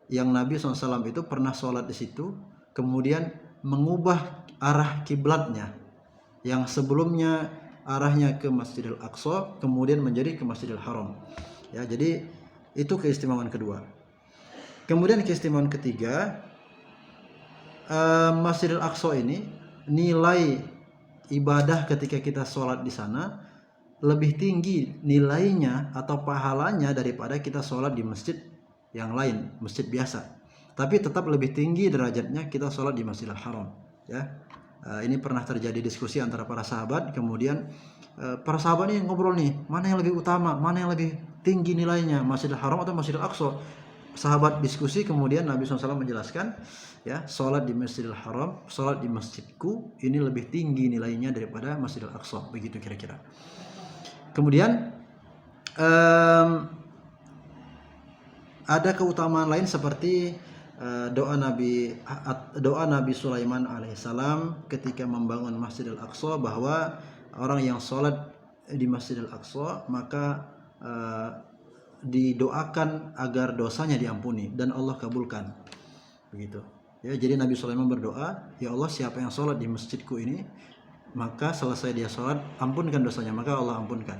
yang Nabi SAW itu pernah sholat di situ, kemudian mengubah arah kiblatnya yang sebelumnya arahnya ke Masjidil Aqsa, kemudian menjadi ke Masjidil Haram. Ya, jadi itu keistimewaan kedua. Kemudian keistimewaan ketiga, Masjidil Aqsa ini nilai ibadah ketika kita sholat di sana lebih tinggi nilainya atau pahalanya daripada kita sholat di masjid yang lain, masjid biasa. Tapi tetap lebih tinggi derajatnya kita sholat di Masjidil Haram. Ya, ini pernah terjadi diskusi antara para sahabat. Kemudian para sahabat ini ngobrol nih, mana yang lebih utama, mana yang lebih tinggi nilainya, Masjidil Haram atau Masjidil Aqsa. sahabat diskusi, kemudian Nabi SAW menjelaskan, ya, sholat di Masjidil Haram, sholat di masjidku ini lebih tinggi nilainya daripada Masjidil Aqsa, begitu kira-kira. Kemudian ada keutamaan lain seperti doa Nabi Sulaiman alaihissalam ketika membangun Masjidil Aqsa, bahwa orang yang sholat di Masjidil Aqsa maka didoakan agar dosanya diampuni dan Allah kabulkan, begitu. Ya, jadi Nabi Sulaiman berdoa, ya Allah, siapa yang sholat di masjidku ini, maka selesai dia sholat, ampunkan dosanya, maka Allah ampunkan.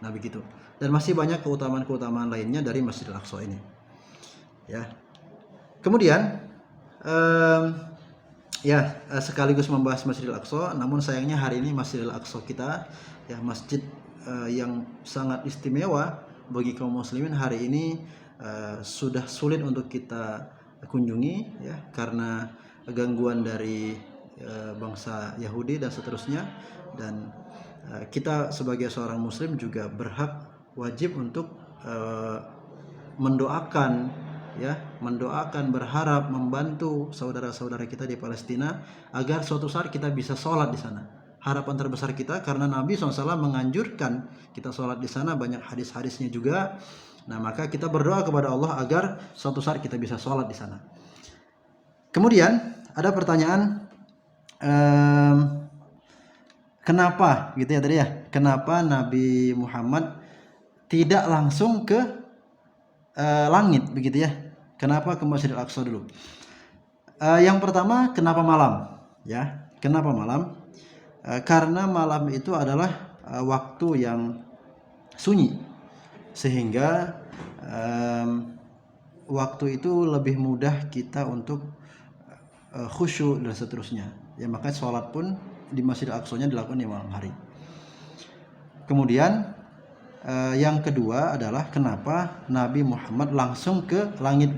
Nah, begitu. Dan masih banyak keutamaan-keutamaan lainnya dari Masjidil Aqsa ini. Ya. Kemudian, sekaligus membahas Masjidil Aqsa, namun sayangnya hari ini Masjidil Aqsa kita, ya, masjid yang sangat istimewa bagi kaum muslimin, hari ini sudah sulit untuk kita kunjungi, ya, karena gangguan dari bangsa Yahudi dan seterusnya. Dan kita sebagai seorang muslim juga berhak, wajib untuk mendoakan, ya, berharap, membantu saudara-saudara kita di Palestina agar suatu saat kita bisa sholat di sana. Harapan terbesar kita, karena Nabi SAW menganjurkan kita sholat di sana, banyak hadis-hadisnya juga. Nah, maka kita berdoa kepada Allah agar suatu saat kita bisa sholat di sana. Kemudian ada pertanyaan, kenapa, gitu ya tadi ya, kenapa Nabi Muhammad tidak langsung ke langit, begitu ya? Kenapa ke Masjidil Aqsa dulu? Yang pertama, kenapa malam? Ya, kenapa malam? Karena malam itu adalah waktu yang sunyi, sehingga waktu itu lebih mudah kita untuk khusyuk dan seterusnya. Ya, makanya sholat pun di Masjidil Aqsa-nya dilakukan di malam hari. Kemudian yang kedua adalah kenapa Nabi Muhammad langsung ke langit,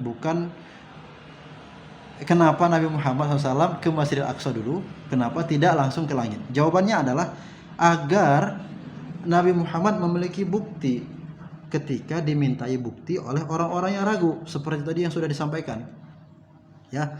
kenapa Nabi Muhammad SAW ke Masjidil Aqsa dulu, kenapa tidak langsung ke langit? Jawabannya adalah agar Nabi Muhammad memiliki bukti ketika dimintai bukti oleh orang-orang yang ragu, seperti tadi yang sudah disampaikan. Ya,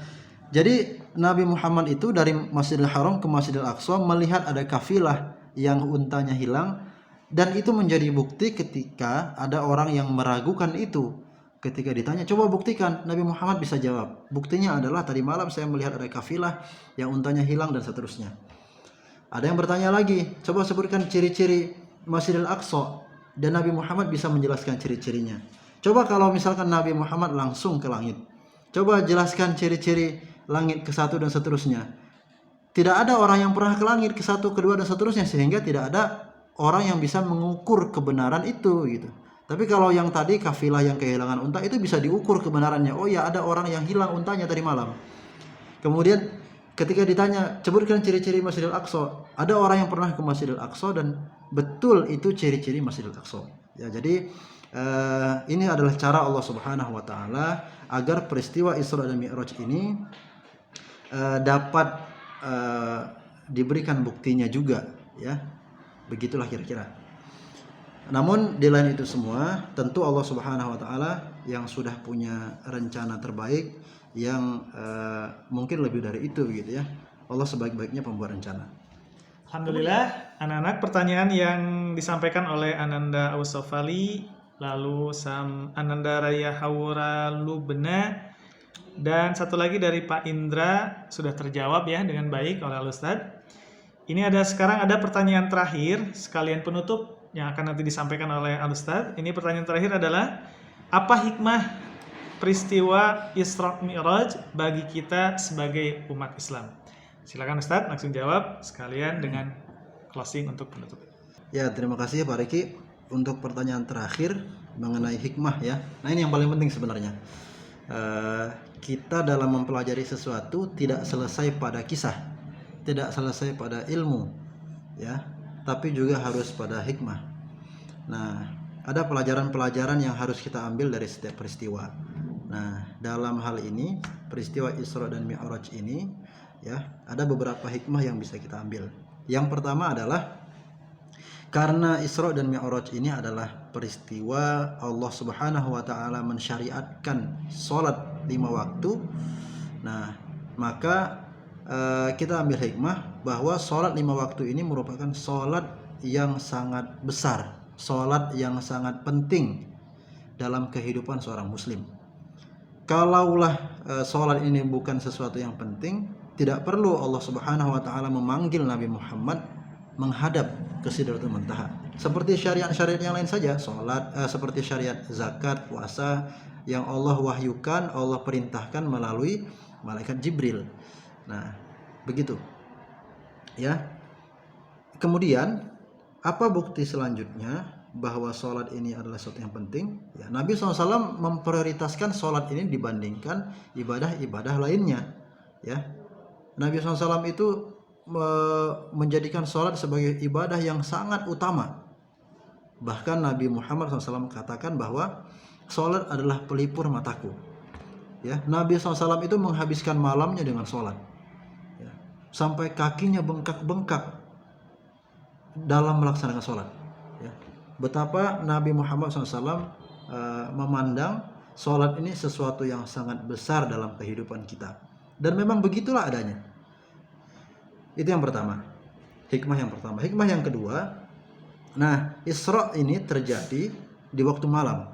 jadi Nabi Muhammad itu dari Masjidil Haram ke Masjidil Aqsa melihat ada kafilah yang untanya hilang, dan itu menjadi bukti ketika ada orang yang meragukan itu. Ketika ditanya, coba buktikan, Nabi Muhammad bisa jawab, buktinya adalah tadi malam saya melihat ada kafilah yang untanya hilang dan seterusnya. Ada yang bertanya lagi, coba sebutkan ciri-ciri Masjidil Aqsa, dan Nabi Muhammad bisa menjelaskan ciri-cirinya. Coba kalau misalkan Nabi Muhammad langsung ke langit, coba jelaskan ciri-ciri langit ke-1 dan seterusnya. Tidak ada orang yang pernah ke langit ke-1, ke-2 dan seterusnya, sehingga tidak ada orang yang bisa mengukur kebenaran itu, gitu. Tapi kalau yang tadi kafilah yang kehilangan unta, itu bisa diukur kebenarannya. Oh ya, ada orang yang hilang untanya tadi malam. Kemudian ketika ditanya, sebutkan ciri-ciri Masjidil Aqsa, ada orang yang pernah ke Masjidil Aqsa dan betul itu ciri-ciri Masjidil Aqsa. Ya, jadi ini adalah cara Allah Subhanahu wa taala agar peristiwa Isra dan Mi'raj ini dapat diberikan buktinya juga, ya. Begitulah kira-kira. Namun di lain itu semua, tentu Allah Subhanahu wa taala yang sudah punya rencana terbaik yang mungkin lebih dari itu, gitu ya. Allah sebaik-baiknya pembuat rencana. Alhamdulillah, anak-anak, pertanyaan yang disampaikan oleh Ananda Ausofali, lalu Ananda Raya Hawura Lubna, dan satu lagi dari Pak Indra sudah terjawab ya dengan baik oleh Al-Ustadz. Ini sekarang ada pertanyaan terakhir sekalian penutup yang akan nanti disampaikan oleh Al-Ustadz. Ini pertanyaan terakhir adalah, apa hikmah peristiwa Isra Mi'raj bagi kita sebagai umat Islam? Silakan Ustadz langsung jawab sekalian dengan closing untuk penutup. Ya, terima kasih Pak Riki untuk pertanyaan terakhir mengenai hikmah, ya. Nah, ini yang paling penting sebenarnya. Kita dalam mempelajari sesuatu tidak selesai pada kisah, tidak selesai pada ilmu, ya, tapi juga harus pada hikmah. Nah, ada pelajaran-pelajaran yang harus kita ambil dari setiap peristiwa. Nah, dalam hal ini peristiwa Isra dan Mi'raj ini, ya, ada beberapa hikmah yang bisa kita ambil. Yang pertama adalah Karena Isra dan Mi'raj ini adalah peristiwa Allah Subhanahu wa taala mensyariatkan salat 5 waktu. Nah, maka kita ambil hikmah bahwa salat 5 waktu ini merupakan salat yang sangat besar, salat yang sangat penting dalam kehidupan seorang muslim. Kalaulah salat ini bukan sesuatu yang penting, tidak perlu Allah Subhanahu wa taala memanggil Nabi Muhammad menghadap ke Sidratul Muntaha. Seperti syariat-syariat yang lain saja, salat, seperti syariat zakat, puasa yang Allah wahyukan, Allah perintahkan melalui malaikat Jibril. Nah, begitu. Ya. Kemudian, apa bukti selanjutnya bahwa salat ini adalah sesuatu yang penting? Ya, Nabi SAW memprioritaskan salat ini dibandingkan ibadah-ibadah lainnya. Ya. Nabi SAW itu menjadikan salat sebagai ibadah yang sangat utama. Bahkan Nabi Muhammad SAW katakan bahwa salat adalah pelipur mataku. Ya, Nabi SAW itu menghabiskan malamnya dengan salat. Ya, sampai kakinya bengkak-bengkak dalam melaksanakan salat. Ya, betapa Nabi Muhammad SAW memandang salat ini sesuatu yang sangat besar dalam kehidupan kita. Dan memang begitulah adanya. Itu yang pertama, hikmah yang pertama. Hikmah yang kedua, nah, Isra ini terjadi di waktu malam,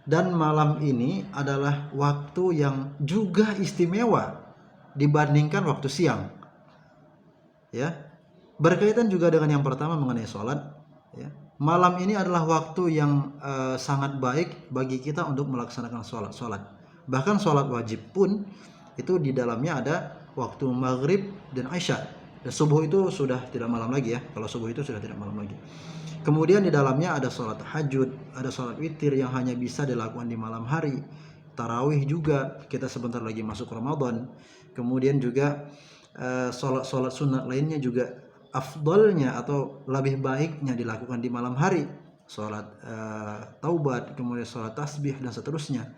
dan malam ini adalah waktu yang juga istimewa dibandingkan waktu siang. Ya, berkaitan juga dengan yang pertama mengenai sholat. Ya, malam ini adalah waktu yang sangat baik bagi kita untuk melaksanakan sholat. Bahkan sholat wajib pun itu di dalamnya ada waktu maghrib dan isya. Dan subuh itu sudah tidak malam lagi ya. Kalau subuh itu sudah tidak malam lagi. Kemudian di dalamnya ada sholat tahajud, ada sholat witir yang hanya bisa dilakukan di malam hari. Tarawih juga, kita sebentar lagi masuk Ramadan. Kemudian juga sholat sunat lainnya juga afdalnya atau lebih baiknya dilakukan di malam hari. Sholat taubat, kemudian sholat tasbih dan seterusnya.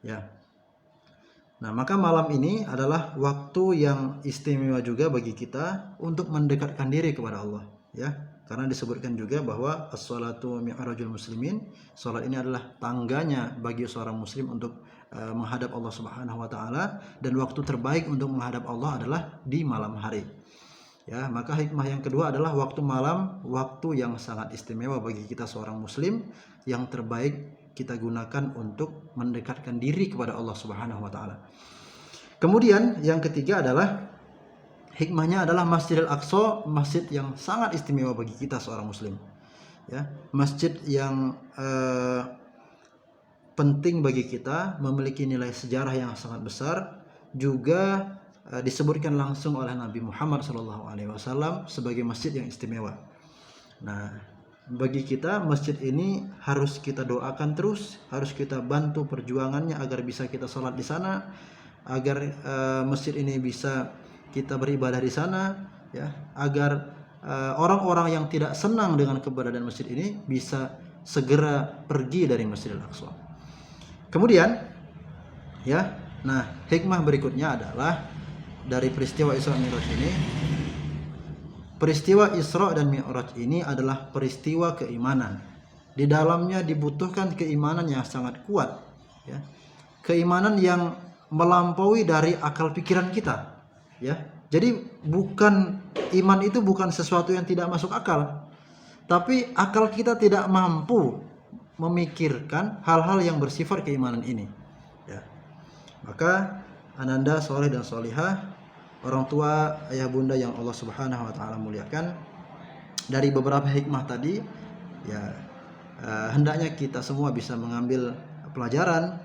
Ya. Nah, maka malam ini adalah waktu yang istimewa juga bagi kita untuk mendekatkan diri kepada Allah, ya. Karena disebutkan juga bahwa as-shalatu mi'rajul muslimin, salat ini adalah tangganya bagi seorang muslim untuk menghadap Allah Subhanahu wa taala, dan waktu terbaik untuk menghadap Allah adalah di malam hari. Ya, maka hikmah yang kedua adalah waktu malam, waktu yang sangat istimewa bagi kita seorang muslim, yang terbaik kita gunakan untuk mendekatkan diri kepada Allah Subhanahu wa taala. Kemudian yang ketiga adalah hikmahnya adalah Masjidil Aqsa, masjid yang sangat istimewa bagi kita seorang muslim. Ya, masjid yang penting bagi kita, memiliki nilai sejarah yang sangat besar, juga disebutkan langsung oleh Nabi Muhammad SAW sebagai masjid yang istimewa. Nah, bagi kita masjid ini harus kita doakan terus, harus kita bantu perjuangannya agar bisa kita sholat di sana, agar masjid ini bisa kita beribadah di sana, ya, agar orang-orang yang tidak senang dengan keberadaan masjid ini bisa segera pergi dari Masjidil Aqsa. Kemudian, ya, nah, hikmah berikutnya adalah dari peristiwa Isra Mi'raj ini. Peristiwa Isra dan Mi'raj ini adalah peristiwa keimanan. Di dalamnya dibutuhkan keimanan yang sangat kuat, ya. Keimanan yang melampaui dari akal pikiran kita, ya. Jadi iman itu bukan sesuatu yang tidak masuk akal, tapi akal kita tidak mampu memikirkan hal-hal yang bersifat keimanan ini, ya. Maka ananda soleh dan solihah, orang tua, ayah bunda yang Allah Subhanahu wa taala muliakan, dari beberapa hikmah tadi, ya, hendaknya kita semua bisa mengambil pelajaran,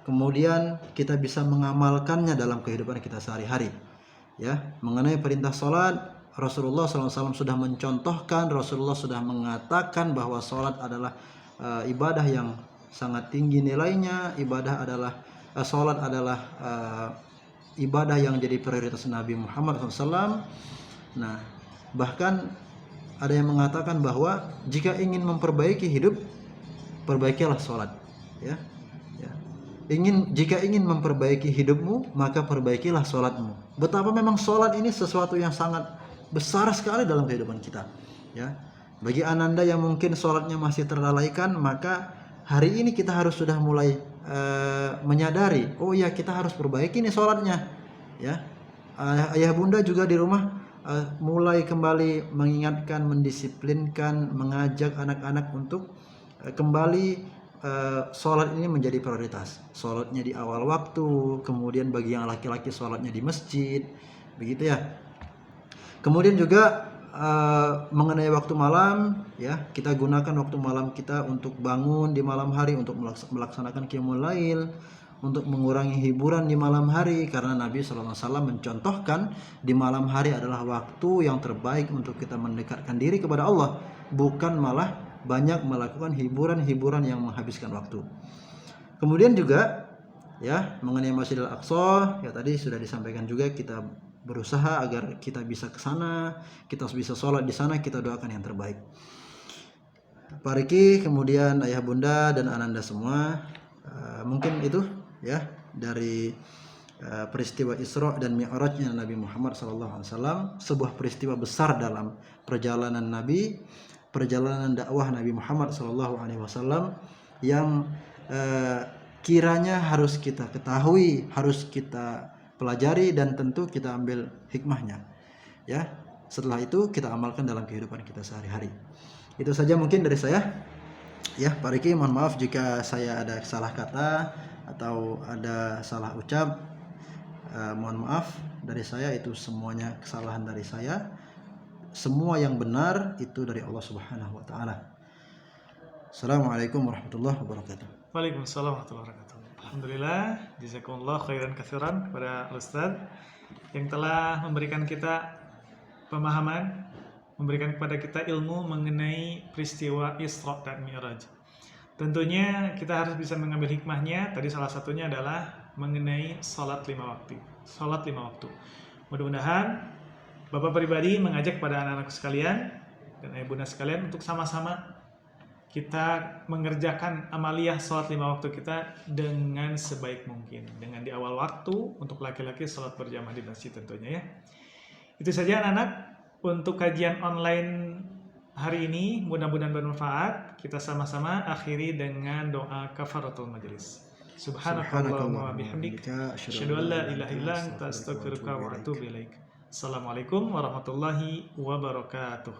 kemudian kita bisa mengamalkannya dalam kehidupan kita sehari-hari. Ya, mengenai perintah salat, Rasulullah SAW sudah mencontohkan, Rasulullah sudah mengatakan bahwa salat adalah ibadah yang sangat tinggi nilainya, salat adalah ibadah yang jadi prioritas Nabi Muhammad SAW. Nah, bahkan ada yang mengatakan bahwa jika ingin memperbaiki hidup, perbaikilah sholat, ya. Jika ingin memperbaiki hidupmu, maka perbaikilah sholatmu. Betapa memang sholat ini sesuatu yang sangat besar sekali dalam kehidupan kita, ya. Bagi ananda yang mungkin sholatnya masih terlalaikan, maka hari ini kita harus sudah mulai menyadari, oh ya kita harus perbaiki nih sholatnya, ya. Ayah bunda juga di rumah mulai kembali mengingatkan, mendisiplinkan, mengajak anak-anak untuk kembali sholat ini menjadi prioritas. Sholatnya di awal waktu, kemudian bagi yang laki-laki sholatnya di masjid, begitu ya. Kemudian juga mengenai waktu malam, ya, kita gunakan waktu malam kita untuk bangun di malam hari, untuk melaksanakan qiyamul lail, untuk mengurangi hiburan di malam hari, karena Nabi SAW mencontohkan di malam hari adalah waktu yang terbaik untuk kita mendekatkan diri kepada Allah, bukan malah banyak melakukan hiburan-hiburan yang menghabiskan waktu. Kemudian juga ya mengenai Masjidil Aqsa, ya tadi sudah disampaikan juga, kita berusaha agar kita bisa ke sana, kita bisa sholat di sana, kita doakan yang terbaik. Pak Riki, kemudian ayah bunda dan ananda semua, mungkin itu ya dari peristiwa Isra dan Mi'rajnya Nabi Muhammad SAW, sebuah peristiwa besar dalam perjalanan Nabi, perjalanan dakwah Nabi Muhammad SAW yang kiranya harus kita ketahui, harus kita pelajari, dan tentu kita ambil hikmahnya, ya. Setelah itu kita amalkan dalam kehidupan kita sehari-hari. Itu saja mungkin dari saya, ya Pak Riki. Mohon maaf jika saya ada salah kata atau ada salah ucap. Mohon maaf dari saya, itu semuanya kesalahan dari saya. Semua yang benar itu dari Allah Subhanahu Wa Taala. Assalamualaikum warahmatullahi wabarakatuh. Waalaikumsalam warahmatullahi wabarakatuh. Alhamdulillah, jazakumullah khairan katsiran kepada Ustaz yang telah memberikan kita pemahaman, memberikan kepada kita ilmu mengenai peristiwa Isra dan Mi'raj. Tentunya kita harus bisa mengambil hikmahnya. Tadi salah satunya adalah mengenai salat 5 waktu. Salat 5 waktu. Mudah-mudahan Bapak pribadi mengajak pada anak-anak sekalian dan ayah bunda sekalian untuk sama-sama kita mengerjakan amaliyah sholat 5 waktu kita dengan sebaik mungkin. Dengan di awal waktu, untuk laki-laki sholat berjamaah di masjid tentunya ya. Itu saja anak-anak untuk kajian online hari ini. Mudah-mudahan bermanfaat. Kita sama-sama akhiri dengan doa kafaratul majelis. Subhanakallahumma wa bihamdika asyhadu an la ilaha illa anta astaghfiruka wa atubu ilaik. Assalamualaikum warahmatullahi wabarakatuh.